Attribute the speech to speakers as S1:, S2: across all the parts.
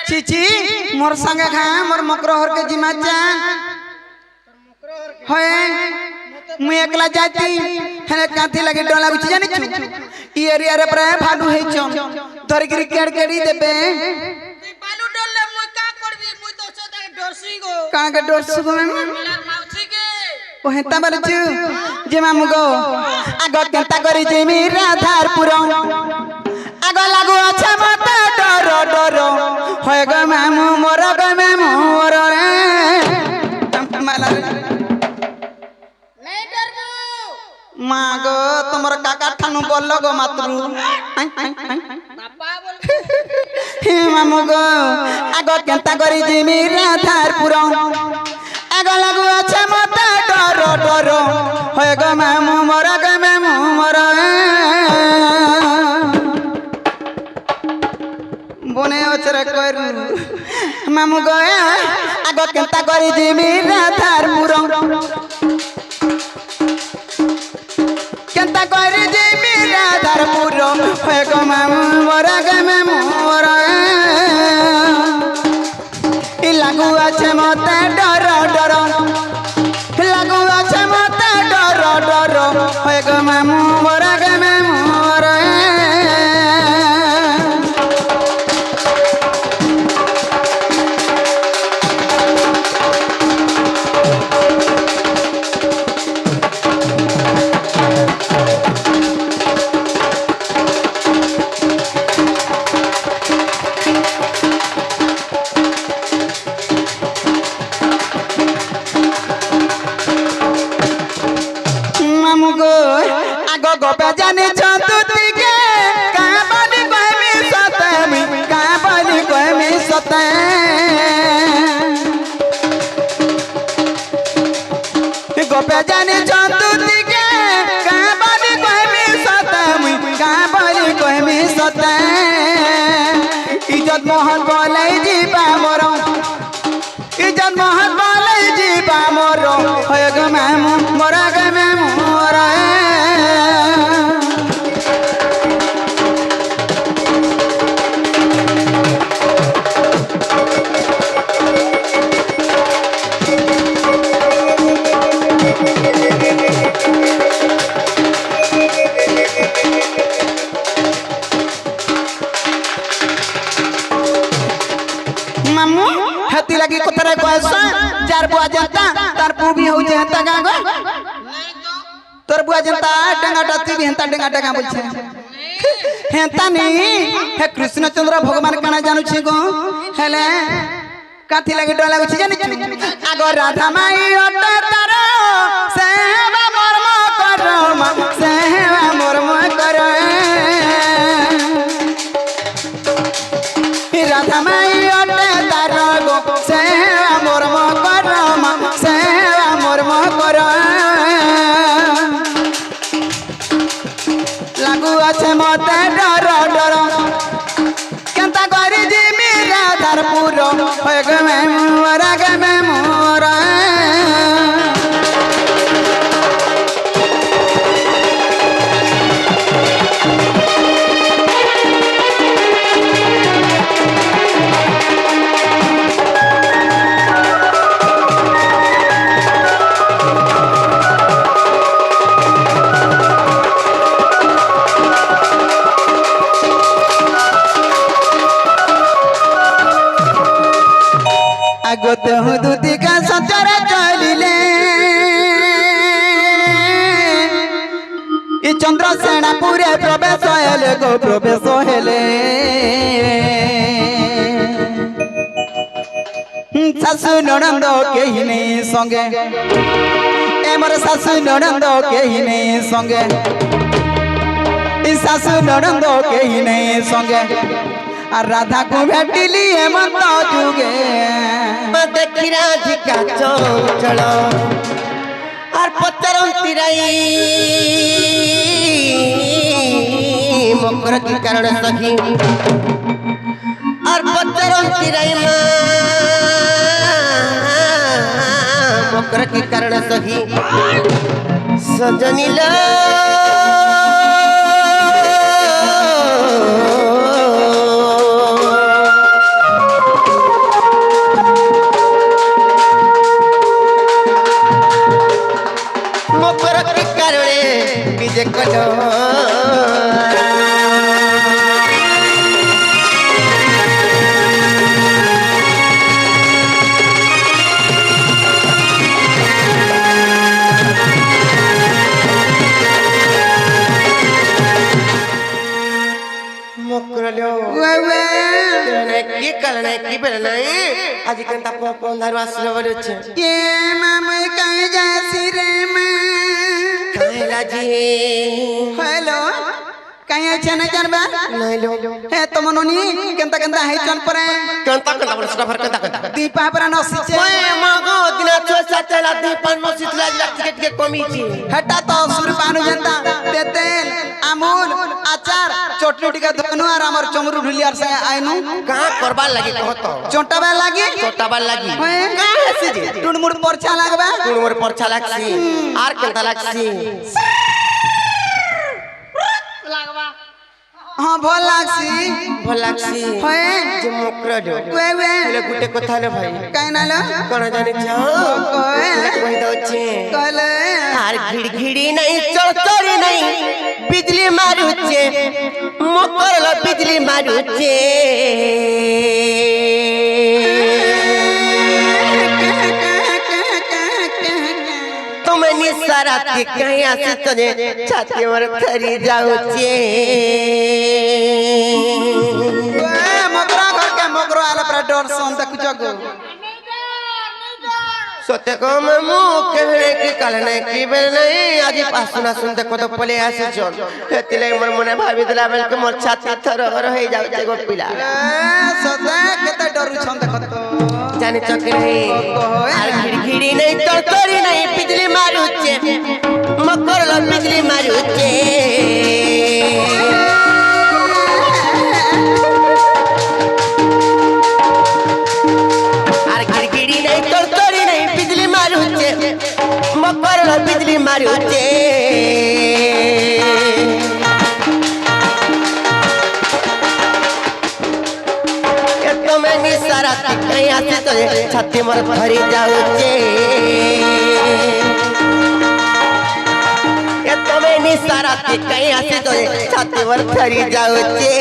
S1: चीची मोर संगे खा मोर मकरहर के जिमा जा होए मुई एकला जाती हेले काथी लगे डोला गुची जानि छु ई एरिया रे प्राय भालू हे छम धरगिरी केड़ी देबे
S2: তুই বালু ডললে মুই কা করবি মুই তো সদা ডরসি गो
S1: का के डोसु गो
S2: মিলার মাউসি के
S1: ओ हेता बारे छु जे मामू गो आगो केंता करी जे मी राधारपुर आगो लागो अच्छा मत डर डर होय गो मामू मोर गो मामू मोर रे माला
S2: नहीं डरबू
S1: मागो तुमर काका ठानु बोल गो मातृ
S2: बापा बोल
S1: हे मामू गो आगो केंता करी जे मी राधारपुर आगो लागो अच्छा मत डर डर होय गो मामू मोर गो मामू मोर बने अचरा करू मामू गो आगो केंता करी जे मी राधारपुर केंता करी जे मी राधारपुर होय गो मामू मोर गो मामू मोर इ लागू আছে মতে ডর ডর লাগু আছে মতে ডর ডর হয় গো মামু মোর গো মামু মোর मामू गो आगो गोपे जाने चतुर्थी के का बोली कहमी सतमी का बोली कहमी सत गोपे जाने चतुर्थी के का बोली कहमी सतमी का बोली कहमी सत इज्जत मोहन बोले जीवा मोर इज्जत मोहन बोले जीवा मोर होय गो मामू मोर गो मामू मोर मामू हती लगी कोतरे कोसा जार बुआ जनता तार पू भी हो जे हता गागो
S2: नहीं तो
S1: तोर बुआ जनता डंगा डती भी हता डंगा डंगा बोल छे हेता नी हे कृष्णचंद्र भगवान काना जानू छी गो हेले काथी लगी डोला गुछि जानि छु आगो राधा माई अट तारो सेवा मर्म करो सेवा मर्म करो राधा माई अट तारो गो सेवा मर्म करो सेवा मर्म करो लागू আছে মতে ডর ডর কেনতা করি জিমি রাধারপুর হয় গো মামু মোর গো মামু মোর আগত হুদুতি কা সচরে চলিলে ই চন্দ্রসেনাপুরে প্রবেশ হেলে গো প্রবেশ হেলে শাশু ননন্দ কেহি নেই সঙ্গে এমর শাশু ননন্দ কেহি নেই সঙ্গে ই শাশু ননন্দ কেহি নেই সঙ্গে আর রাধা को भेटिली हेमंत जुगे
S3: देखी राधिका चंचल और पचरंती राई मकर के कारण सखी और पचरंती राई मकर के कारण सखी सजनी ला কি কারণে কি বেলে নাই আজ কেনতা পন্ধারু আসলে বলছে
S1: ये मामे कहीं जासी रे माँ
S3: কাইলা জি
S1: हेलो कहीं अच्छा नहीं जानबा
S3: নাইলো
S1: हे तो मनोनी केंता केंता है चल परे
S3: কেনতা কেনতা বলে সেটা ফর কেনতা কেনতা
S1: दीपा पर नसीचे
S3: ওই মাগো দিনা চোসা তেলা দি পান মসজিদ লাগি টিকে টিকে কমিছি
S1: हटा तो सुर पानु जनता तेल अमूल अचार चटनी का धनु और हमर चमरू ढुलियार से आइनु
S3: कहां करबार लगी कहत
S1: चोंटा बे लागी
S3: छोटाবার লাগি
S1: होए
S3: कहां हसी जी
S1: टुनमुड़ परछा लागबा
S3: কোন মোর পরছা লাগছি আর কেনতা লাগছি
S2: লাগবা
S1: हां भल लागसी
S3: ভাল লাগছি
S1: होए
S3: যে মুকরা দো
S1: वे वे
S3: হেলে গুটে কথা লে ভাই
S1: काई नालो
S3: কোন জানি চাও
S1: कोए
S3: কই দউছে
S1: कहले
S3: আর ঘিড়ঘিড়ি নাই চড়চড়ি নাই বিজলি মারুছে মকরল বিজলি মারুছে তুমি নিসারাতে কहीं আসি তোরে ছাতি মোর থরি যাউছে
S1: मोगरा घर के मोगरो आला पर डर सोन तक जगो
S3: সত্যি কম মু কেবলে কি কালে নাই কি বেলে নাই আজি পাসুনা শুনতে কত পলে আসিছ হেতিলে মোর মনে ভাবি দিলা বেলকে মোর ছাতি থরহর হয়ে যাউছে গো পিলা
S1: सदा केते डरू छन देखत
S3: জানি চকে নাই আর ঘিড়ঘিড়ি নাই তরতরি নাই বিজলি মারুছে মকরল বিজলি মারুছে আর ঘিড়ঘিড়ি নাই তরতরি নাই বিজলি মারুছে মকরল বিজলি মারুছে তুমি নিসারা কहीं আসি তো ছাতি মোর ভরি যাউছে তুমি নিসারা কहीं আসি তো ছাতি মোর ভরি যাউছে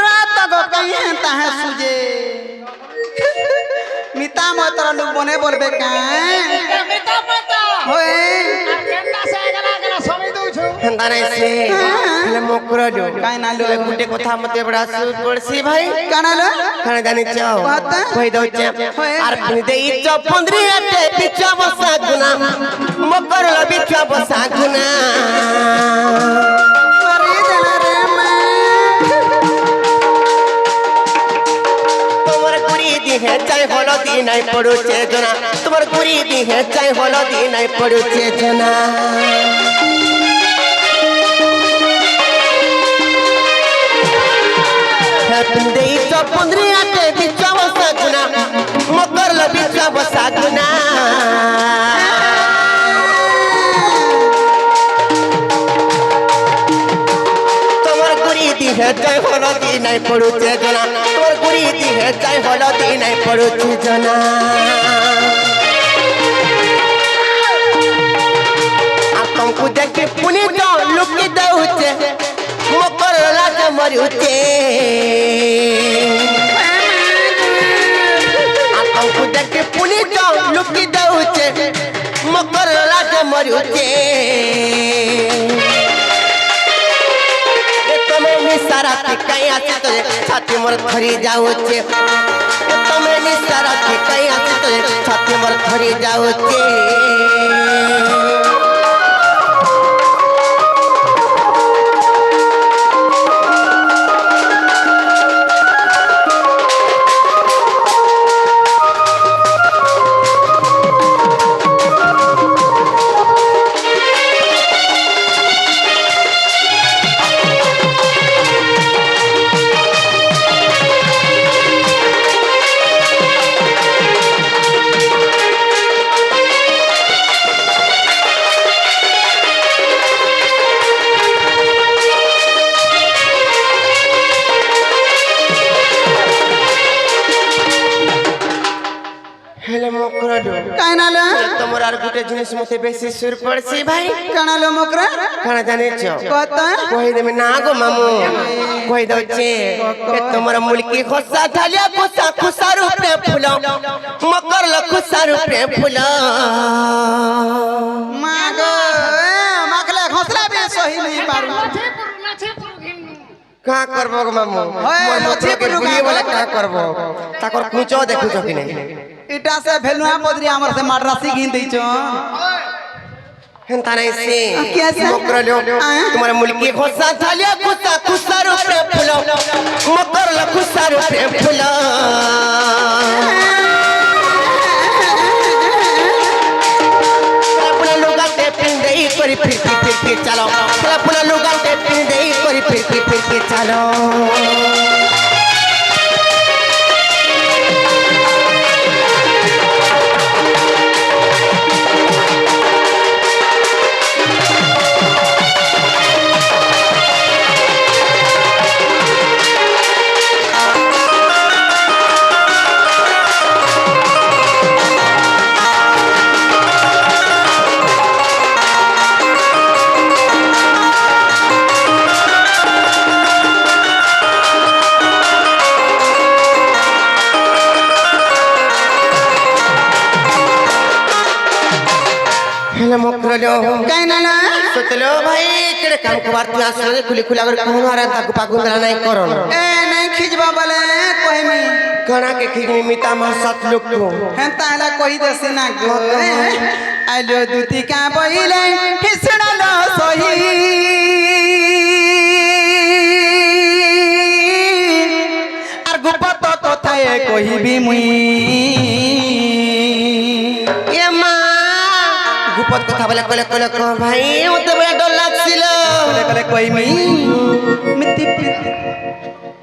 S1: रात गो कहीं ता है सुजे मिता मतरा लोग बने बोलबे का
S2: মিতা পাতা
S1: होए
S2: আর কেন্না সে গলা গলা সবই দউছো
S3: হেন্দা নাই সে হেলে মকরা দো
S1: কাই নালো
S3: গুটে কথা মতে বড়া সুর পড়ছি ভাই
S1: কানাलो
S3: খানে জানি চাও
S1: বাতা?
S3: কই দউছে আর পিনি দেই চপন্দ্রি আতে পিছা বসা গুনা মকরল পিছা বসা গুনা
S1: मरी देला रे मां
S3: তোমার গুরি দিহে চাই হলো দি নাই পড়ুছে জনা তোমার গুরি দিহে চাই হলো দি নাই পড়ুছে জনা তুমি দেই চপন্দ্রি আতে পিছা বসা গুনা মকরল পিছা বসা গুনা তোমার গুরি দিহে চাই হলো দি নাই পড়ুছে জনা তোমার গুরি দিহে চাই হলো দি নাই পড়ুছে জনা আর তোমাকে দেখে পুনি তো লুকি দউছে মকর লাগ মরুছে আর তোমাকে দেখে পুনি তো লুকি দউছে মকর লাগ মরুছে তুমি নিসারা কहीं আসি তো ছাতি মোর ধরি যাউছে তুমি নিসারা কहीं আসি তো ছাতি মোর ধরি যাউছে हेले मकरडो
S1: कानालो
S3: तमर आर गुटे जिनिस मते बेसी सुर पड़सी भाई
S1: कानालो मकरा
S3: काना जाने छ
S1: कत
S3: कहि देमे ना गो मामू कहि दउ छे के तमर मुलकी खोसा थालिया खोसा खुसा रूपे फुला मकर ल खुसा रूपे फुला
S1: मागो माकले घोसला भी सही नहीं पारू
S3: का करबो गो मामू
S1: होय,
S3: मोर
S1: लछे
S3: लछे
S1: पुरु
S3: बुली
S1: का
S3: वाला का करबो ताकर कुचो देखु छ कि नहीं
S1: इटा से भेलुआ पदरी हमर से माडरासी गिन दै छ
S3: हेंता नहीं से
S1: कैसे?
S3: मकरडो तुम्हारा मुलकी खोसा थालिया खुसा खुसा रूपे फुला मकर ल खुसा रूपे फुला अपना लोगा ते पिंदे करी फिर चलो अपना लोगा ते पिंदे करी फिर चलो हेलो मकरलो
S1: कानालो
S3: सोचलो भाई केड़े काम खबर तू आसने खुली खुला कर कहूं आ रहा ताकू पागुंदरा नहीं करो
S1: ए नहीं खिजबा बोले कोई में
S3: कणा के खिगनी मिता मा सात लोग को
S1: हेंता हला कोई देसे ना गो आलो दुती का बहिले हिसड़ा लो सोही आर गुपत तो थाए कोई भी मुई
S3: ए मां गुपत কথা বলে কলে কলে কো ভাই ও তো বড় ডর লাগছিল
S1: कले कले कोई मई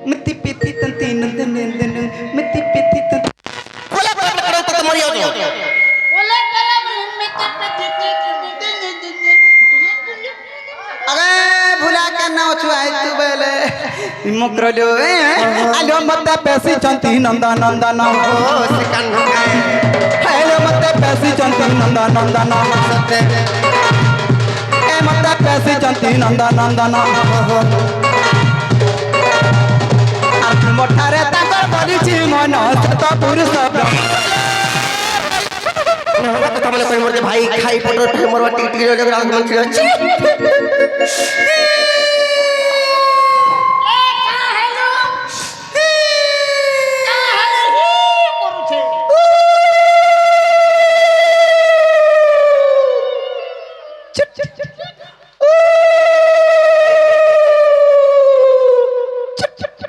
S1: मिtti पिtti तंती नंदन नंदन मिtti पिtti तंती
S3: কলে কলে তো মরিও তো
S1: अरे भुला के ना छुआई तू बेले मुकरलो आलो मत पैसी चंती नंदन नंदन
S3: ओ सिकन है
S1: हेलो मत पैसी चंती नंदन नंदन
S3: सते
S1: ए मत पैसी चंती नंदन नंदन आर मोठारे ताकर बलिछि मन सत पुरुष
S3: কথা বলে কই মরতে ভাই খাই পটর ফেলে মরবা টিকটি রে রাগ মন ছিল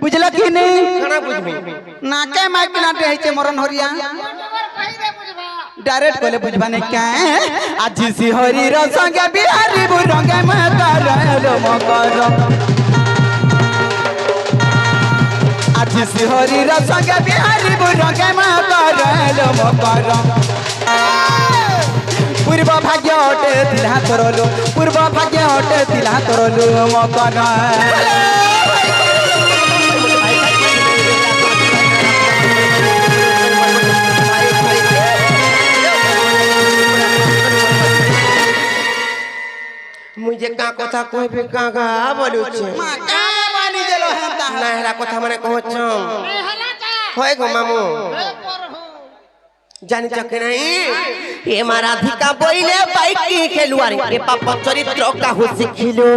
S1: बुझला कि नहीं
S3: कणा बुझमी
S1: नाके माइक लाटे है मरन हरिया डायरेक्ट कोले बुझबाने क्या आज सी हरी रंगे बिहारी बुरंगे मकर मकर आज सी हरी रंगे बिहारी बुरंगे मकर मकर पूर्व भाग्य हटे तिला तोरलो पूर्व भाग्य हटे तिला तोरलो मकर
S3: मुझे का কথা কইবে কাকা বলুছে না হেলা কথা মানে কহছ হয় গো মামু জানি চকে নাই এ মারা ধিকা বইলে বাইক কি খেলুয়ারি এ পাপ চরিত্র কাহু শিখিলো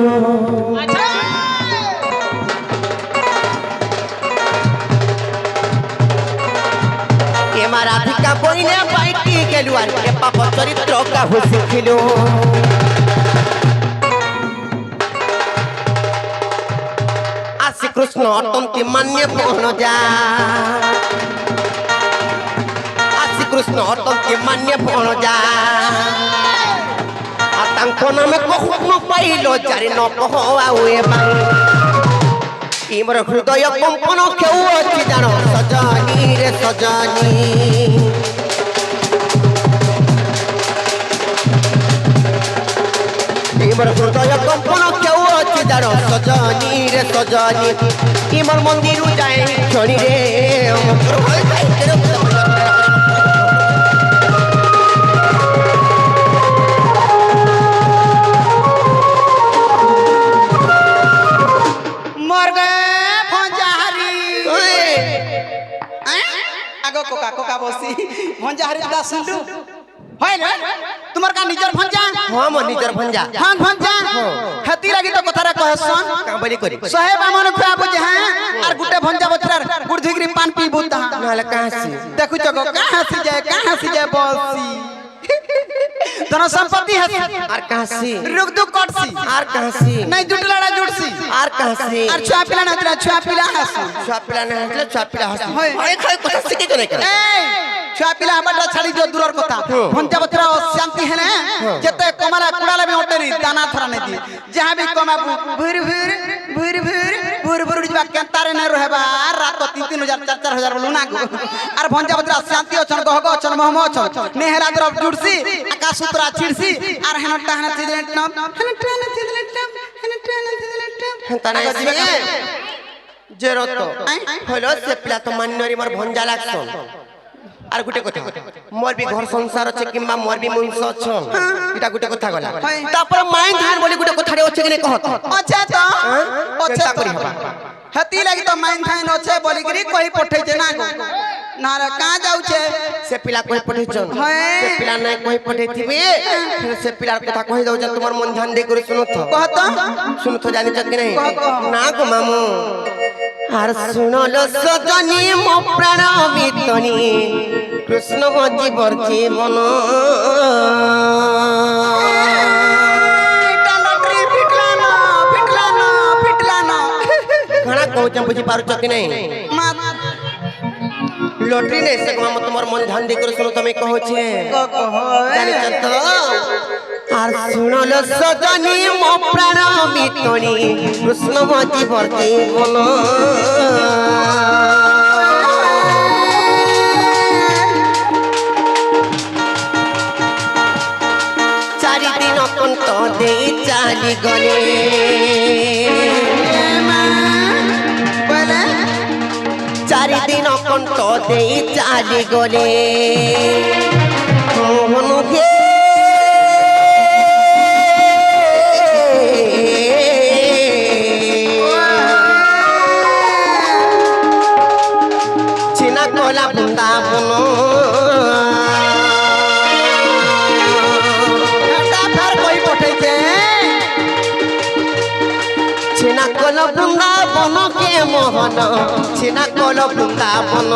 S3: এ মারা ধিকা বইলে বাইক কি খেলুয়ারি এ পাপ চরিত্র কাহু শিখিলো कृष्ण अटंती मान्य पहन जा आसी कृष्ण अटंती मान्य पहन जा आतंक नाम कहु न पाइलो जारी न कह आउए बाई इमर हृदय कंपन केउ अछि जानो सजनी रे सजनी इमर हृदय कंपन केउ अछि जानो सजनी रे सजनी इमर मंदिर जाए क्षणी रे
S1: আগো কোকা কোকা বসি ভঞ্জা হারি দাস শুনলু হয় না তোমার কা নিজর ভঞ্জা
S3: হ্যাঁ মোর নিজর ভঞ্জা
S1: হ্যাঁ ভঞ্জা হেতি লাগি তো কথারে কহসন
S3: কাবলি করি
S1: সহে বামন খুয়াবু যে হ্যাঁ আর গুটে ভঞ্জা বছরার গুড় ধিগরি পান পিবু তা
S3: নাহলে কাহাসি
S1: দেখুছ গো কাহাসি যায় বসি ধন সম্পত্তি হাসি
S3: আর কাহাসি
S1: রুক দুক কটসি
S3: আর কাহাসি
S1: নাই জুটলাড়া জুটসি
S3: আর কাহাসি
S1: আর ছুয়া পিলা না ছুয়া পিলা হাসি
S3: ছুয়া পিলা না হলে ছুয়া পিলা হাসি
S1: হয়।
S3: হয় খাই কথা শিখে তো নাই কেন
S1: এই ছুয়া পিলা হবাটা ছাড়ি দিও দূরর কথা ভঞ্জা বছরা শান্তি হেনে যেতে কমালা কুড়ালা বি অটেরি দানা থরা নাই দি যাহা বি কমাবু ভুর ভুর ভুর ভুর ভুর ভুর যা কেন্তারে ন রহবা রাত 3-3000 4-4000 বলু না গো আর ভঞ্জা বছরা শান্তি অছন গহগ অছন মহম অছন নেহলা দরব জুড়ছি আকাশ সূত্রা ছিড়ছি আর হেনটা হেন চিদলেট নাম হেনটা চিদলেট নাম হেনটা চিদলেট নাম
S3: তানে যে রত হলো সে পিলা তো মান্যরি মোর ভঞ্জা লাগছন আর গুটে কথা মোর বি ঘর সংসার আছে কিংবা মোর বি মনুষ্য অছন এটা গুটে কথা গলা তারপর মাই ধান বলি গুটে কথারে আছে কি নাই কহত
S1: আচ্ছা তো আচ্ছা
S3: চিন্তা করি হবা
S1: হেতি লাগি তো মাইন থাইন আছে বলি করি কই পঠাইছে না গো না রে কা যাউছে
S3: সে পিলা কই পঠাইছন সে পিলা নাই কই পঠাইতিবে সে পিলার কথা কই দাও যে তোমার মন ধ্যান দে করে শুনো তো
S1: কহত
S3: শুনো তো জানিছ কি নাই না গো মামু আর শুনলো সজনী মো প্রাণ বিতনি কৃষ্ণ জীবর জীবন
S1: এটা লটরি ফিটলা না
S3: খানা কହୁଛ বুঝি পারুছ কি নাই
S1: মা
S3: লটরি নাই সে মামু তোমার মন ধ্যান দে করে শুনো তুমি কହୁছে জানিছ তো আর শুনলো সজনী মো প্রাণ বিতনি কৃষ্ণ জীবর জীবন চারিদিন অকন্ত দেই চালি গলে
S1: বলে
S3: চারিদিন অকন্ত দেই চালি গলে মোহন হে চিনা কলা বৃন্দাবন
S1: এটা ফের কই পঠাইছে
S3: চিনা কল বৃন্দাবন কে মোহন চিনা কল বৃন্দাবন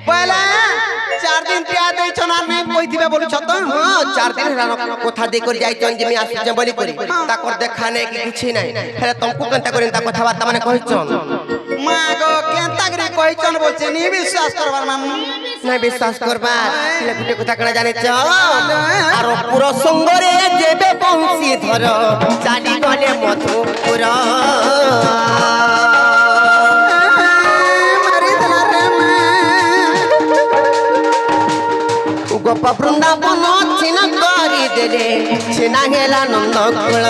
S1: বলে 4 দিন টিয়া দেইছ না নাই কই দিবে বলছ তো
S3: হ্যাঁ 4 দিন হেলানো কথা দেই করে যাইছন যে আমি আসুছ বলি করি তাকর দেখা নাই কি কিছু নাই হেলে তমকু কেনতা করি তা কথাবার্তা মানে কইছন
S1: মা গো কেনতা করে কইছন বলছে নি বিশ্বাস করবার মামু
S3: নাই বিশ্বাস করবা হেলে গুটে কথা কেন জানিছ আর পুর সঙ্গরে যেবে বংশী ধর চালি গলে মধুপুর
S1: মারি দিলা রে মা
S3: গোপ বৃন্দাবন চিনা করি দেলে চিনা হেলা নন্দ কুল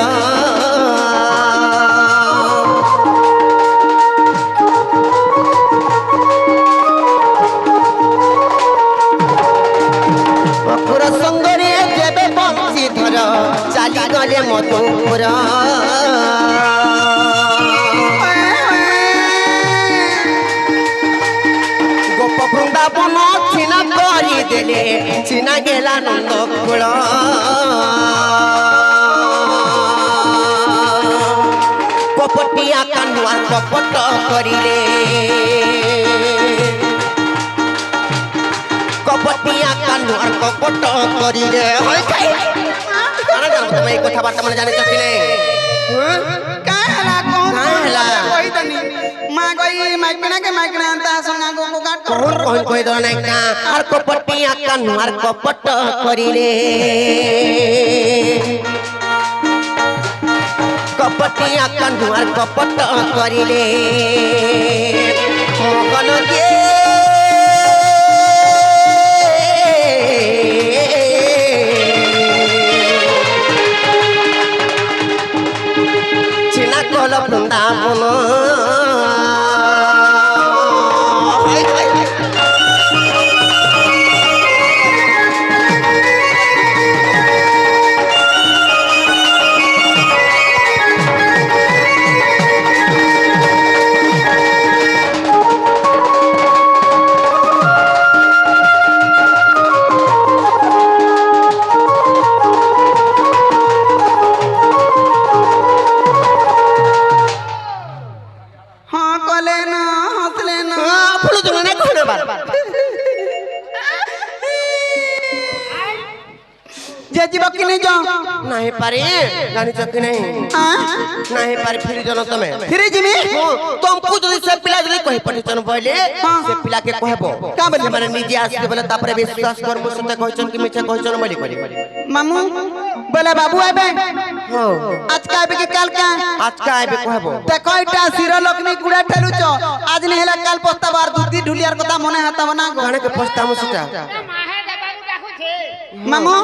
S3: পুর সঙ্গরে যেবে বংশী ধর চালি গলে মধুপুর গোপ বৃন্দাবন চিনা করি দেলে চিনা গেলা নন্দ কুল কপটিয়া কান্দুয়ার কপট করিলে কপটিয়া কান্দুয়ার কপট করিলে হয় খাই কানা জানো তুমি এই কথাবার্তা মানে জানিছ কি নাই
S1: কালা কোন
S3: কালা
S1: কই দনি মা কই মাইকনা কে মাইকনা তা সঙ্গা গো গো কাট
S3: কোন কোন কই দো নাই কা আর কপটিয়া কান্দুয়ার কপট করিলে কপটিয়া কান্দুয়ার কপট করিলে মগন গে চিনা কল বৃন্দাবন
S1: हाँ कले ना हंसले ना
S3: ফুলো তুমি না কোনে বার
S1: যে জীব কিনে যাও
S3: নাই পারে জানি চকি নাই
S1: हाँ
S3: নাই পারে ফিরি জন তুমি
S1: फिर जिमी
S3: तुमको যদি সে পিলা যদি কই পড়িছন বলে সে পিলা কে কহবো
S1: का बोले
S3: মানে নিজে আসবে বলে তারপরে বিশ্বাস করব সতে কইছন কি মিছে কইছন বলি করি
S1: मामू बोले बाबू आबे
S3: हो
S1: आज का आबे के काल का
S3: আজকে আইবে কহবো
S1: देखो इटा सिर लक्ष्मी गुड़ा ठेलुच आज नहीं हेला काल पस्ताबार दूधी ढुलियार कथा मने हाता बना गो
S3: কানে কে পস্তামু সেটা
S1: मामू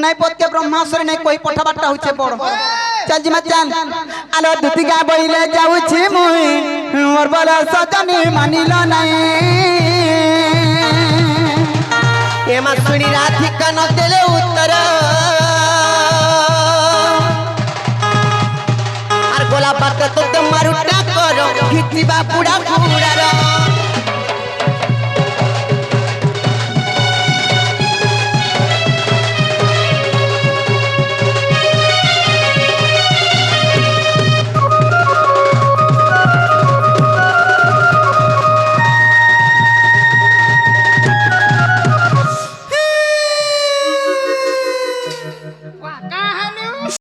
S1: नहीं पद के ब्रह्मास्त्र नहीं कोई पठा बाटा होचे पड़ चल जी मत चल आलो दूधी गा बइले जाऊ छी मुई मोर बोला सजनी मानिलो नहीं
S3: एमा सुनी राधी कन देले उत्तर আর গোলা পাতা তো মারুটা করো ঘিচিবা পুরা পুরা